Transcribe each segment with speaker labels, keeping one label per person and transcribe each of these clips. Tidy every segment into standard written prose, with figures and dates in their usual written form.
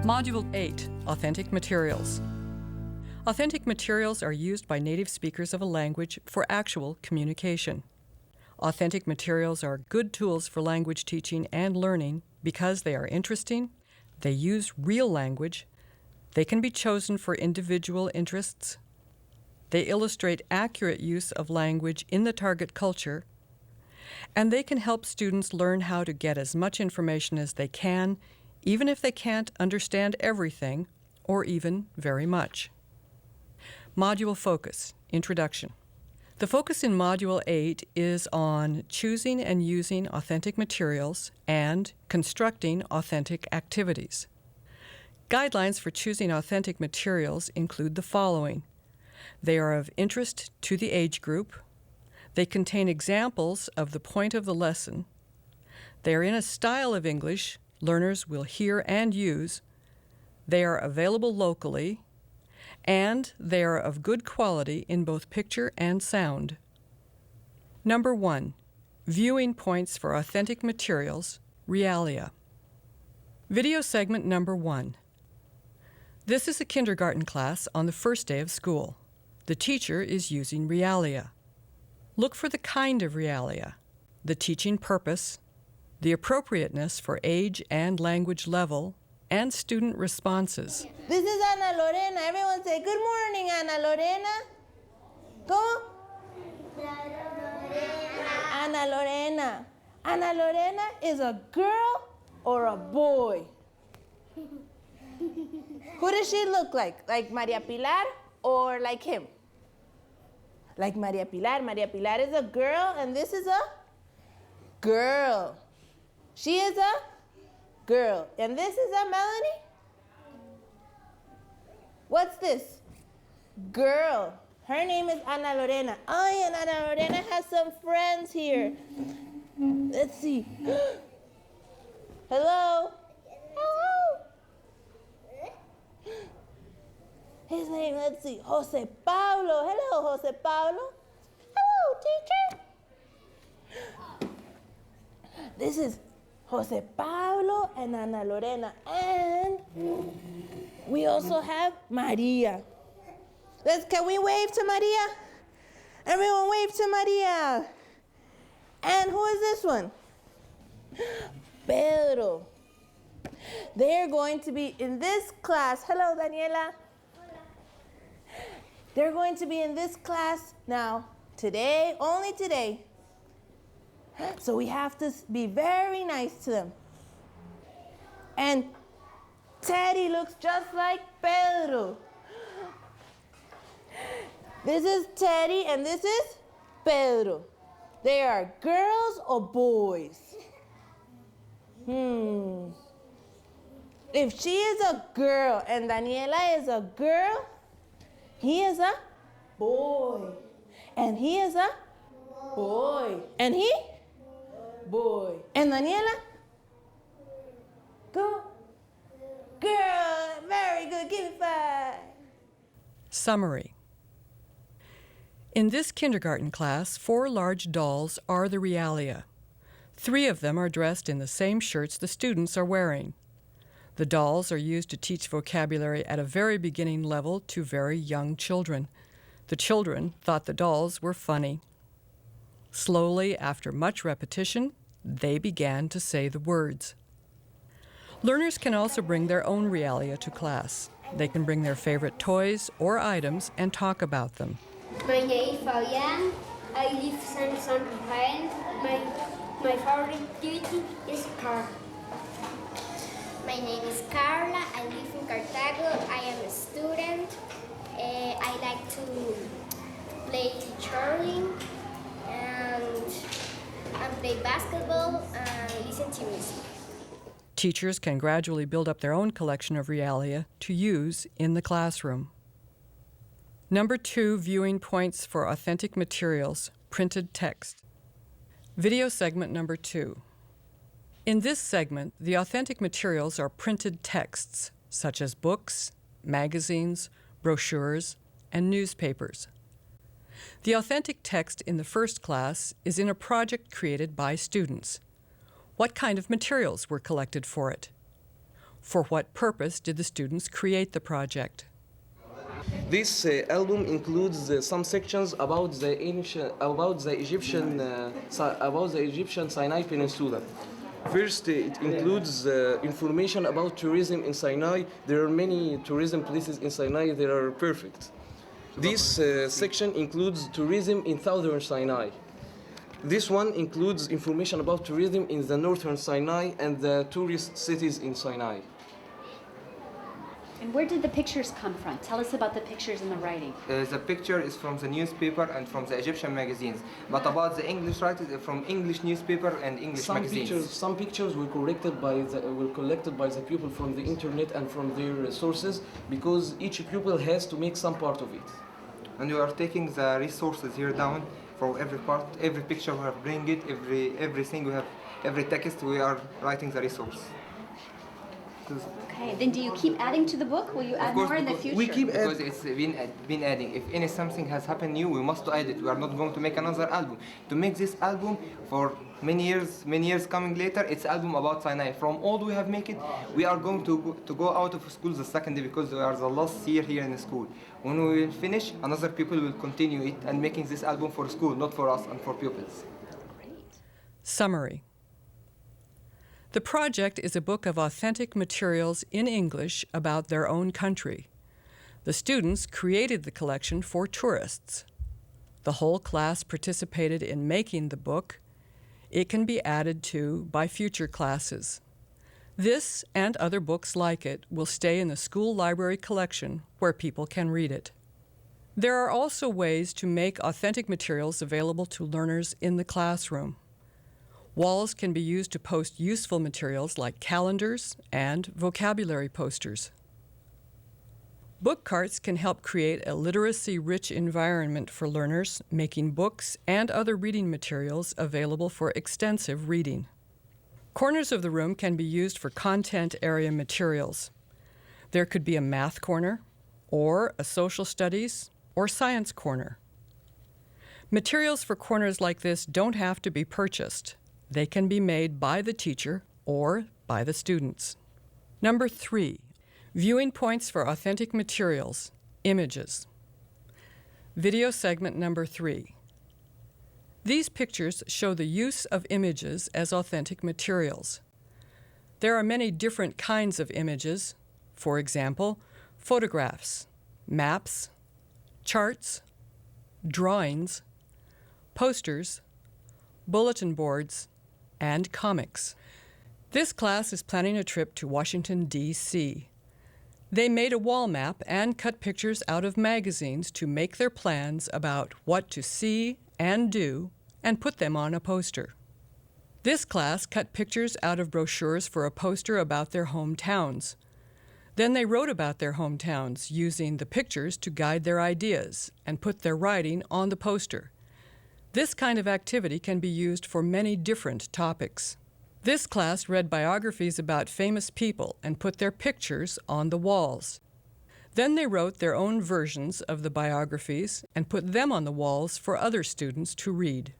Speaker 1: Module 8, Authentic Materials. Authentic materials are used by native speakers of a language for actual communication. Authentic materials are good tools for language teaching and learning because they are interesting, they use real language, they can be chosen for individual interests, they illustrate accurate use of language in the target culture, and they can help students learn how to get as much information as they can, even if they can't understand everything or even very much. Module Focus, Introduction. The focus in Module 8 is on choosing and using authentic materials and constructing authentic activities. Guidelines for choosing authentic materials include the following. They are of interest to the age group. They contain examples of the point of the lesson. They are in a style of English learners will hear and use. They are available locally. And they are of good quality in both picture and sound. Number 1. Viewing points for authentic materials, Realia. Video segment number 1. This is a kindergarten class on the first day of school. The teacher is using Realia. Look for the kind of Realia, the teaching purpose, the appropriateness for age and language level, and student responses.
Speaker 2: This is Ana Lorena. Everyone say, good morning, Ana Lorena. ¿Cómo? Ana Lorena. Ana Lorena is a girl or a boy? Who does she look like? Like Maria Pilar or like him? Like Maria Pilar. Maria Pilar is a girl and this is a girl. She is a girl. And this is a Melanie? What's this? Girl. Her name is Ana Lorena. Oh, and Ana Lorena has some friends here. Let's see. Hello? Hello? His name, let's see, Jose Pablo. Hello, Jose Pablo. Hello, teacher. This is Jose Pablo and Ana Lorena. And we also have Maria. Can we wave to Maria? Everyone wave to Maria. And who is this one? Pedro. They're going to be in this class. Hello, Daniela. They're going to be in this class now, today, only today. So we have to be very nice to them. And Teddy looks just like Pedro. This is Teddy and this is Pedro. They are girls or boys? If she is a girl and Daniela is a girl, he is a boy. And he is a boy. And he? Boy. And Daniela? Go. Girl, very good. Give me 5.
Speaker 1: Summary. In this kindergarten class, 4 large dolls are the Realia. 3 of them are dressed in the same shirts the students are wearing. The dolls are used to teach vocabulary at a very beginning level to very young children. The children thought the dolls were funny. Slowly, after much repetition, they began to say the words. Learners can also bring their own Realia to class. They can bring their favorite toys or items and talk about them.
Speaker 3: My name is Fabian. I live in San Rafael. My favorite activity is car.
Speaker 4: My name is Carla. I live in Cartago. I am a student. I like to play curling and play basketball and listen to music.
Speaker 1: Teachers can gradually build up their own collection of Realia to use in the classroom. Number 2, viewing points for authentic materials, printed text. Video segment number 2. In this segment, the authentic materials are printed texts, such as books, magazines, brochures, and newspapers. The authentic text in the first class is in a project created by students. What kind of materials were collected for it? For what purpose did the students create the project?
Speaker 5: This album includes some sections about the ancient, about the Egyptian Sinai Peninsula. First, it includes information about tourism in Sinai. There are many tourism places in Sinai that are perfect. This section includes tourism in southern Sinai. This one includes information about tourism in the northern Sinai and the tourist cities in Sinai.
Speaker 6: And where did the pictures come from? Tell us about the pictures and the writing.
Speaker 7: The picture is from the newspaper and from the Egyptian magazines. But about the English writers, from English newspaper and English magazines.
Speaker 5: Some pictures were collected by the people from the internet and from their sources, because each pupil has to make some part of it.
Speaker 7: And we are taking the resources here down for every part, every picture we have bring it, everything we have, every text we are writing the resource.
Speaker 6: Okay, then do you keep adding to the book? Will you add more in the future?
Speaker 5: We keep
Speaker 7: because it's been adding. If any something has happened new, we must add it. We are not going to make another album. To make this album for many years coming later, it's album about Sinai. From all we have made it, we are going to go out of school the second day because we are the last year here in the school. When we will finish, another people will continue it and making this album for school, not for us and for pupils.
Speaker 6: Great.
Speaker 1: Summary. The project is a book of authentic materials in English about their own country. The students created the collection for tourists. The whole class participated in making the book. It can be added to by future classes. This and other books like it will stay in the school library collection where people can read it. There are also ways to make authentic materials available to learners in the classroom. Walls can be used to post useful materials like calendars and vocabulary posters. Book carts can help create a literacy-rich environment for learners, making books and other reading materials available for extensive reading. Corners of the room can be used for content area materials. There could be a math corner, or a social studies, or science corner. Materials for corners like this don't have to be purchased. They can be made by the teacher or by the students. Number 3, viewing points for authentic materials, images. Video segment number 3. These pictures show the use of images as authentic materials. There are many different kinds of images, for example, photographs, maps, charts, drawings, posters, bulletin boards, and comics. This class is planning a trip to Washington, D.C. They made a wall map and cut pictures out of magazines to make their plans about what to see and do and put them on a poster. This class cut pictures out of brochures for a poster about their hometowns. Then they wrote about their hometowns using the pictures to guide their ideas and put their writing on the poster. This kind of activity can be used for many different topics. This class read biographies about famous people and put their pictures on the walls. Then they wrote their own versions of the biographies and put them on the walls for other students to read.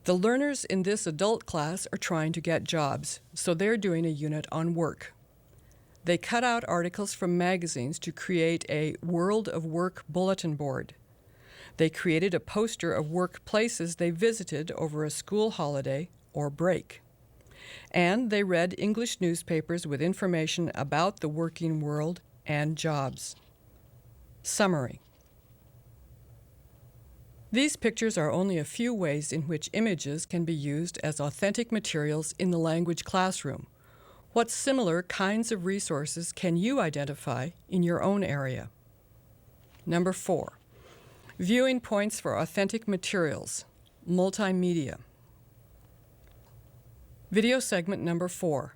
Speaker 1: The learners in this adult class are trying to get jobs, so they're doing a unit on work. They cut out articles from magazines to create a World of Work bulletin board. They created a poster of workplaces they visited over a school holiday or break. And they read English newspapers with information about the working world and jobs. Summary. These pictures are only a few ways in which images can be used as authentic materials in the language classroom. What similar kinds of resources can you identify in your own area? Number 4. Viewing points for authentic materials, multimedia. Video segment number 4.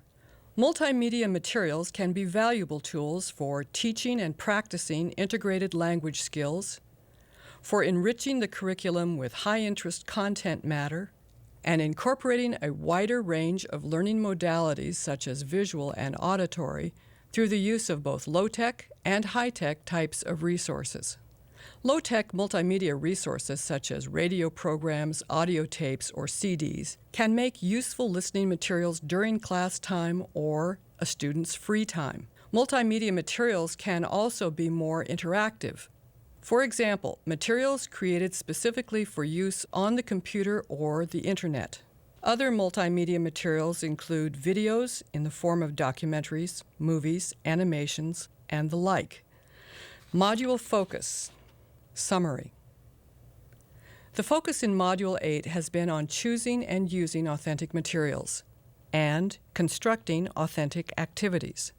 Speaker 1: Multimedia materials can be valuable tools for teaching and practicing integrated language skills, for enriching the curriculum with high-interest content matter, and incorporating a wider range of learning modalities such as visual and auditory through the use of both low-tech and high-tech types of resources. Low-tech multimedia resources such as radio programs, audio tapes, or CDs can make useful listening materials during class time or a student's free time. Multimedia materials can also be more interactive. For example, materials created specifically for use on the computer or the internet. Other multimedia materials include videos in the form of documentaries, movies, animations, and the like. Module focus. Summary. The focus in Module 8 has been on choosing and using authentic materials and constructing authentic activities.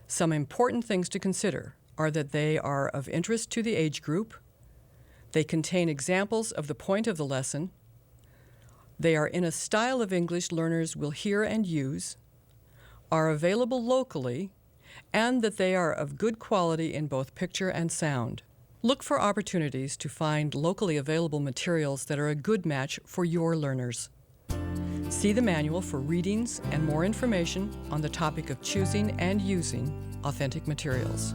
Speaker 1: Some important things to consider are that they are of interest to the age group, they contain examples of the point of the lesson, they are in a style of English learners will hear and use, are available locally, and that they are of good quality in both picture and sound. Look for opportunities to find locally available materials that are a good match for your learners. See the manual for readings and more information on the topic of choosing and using authentic materials.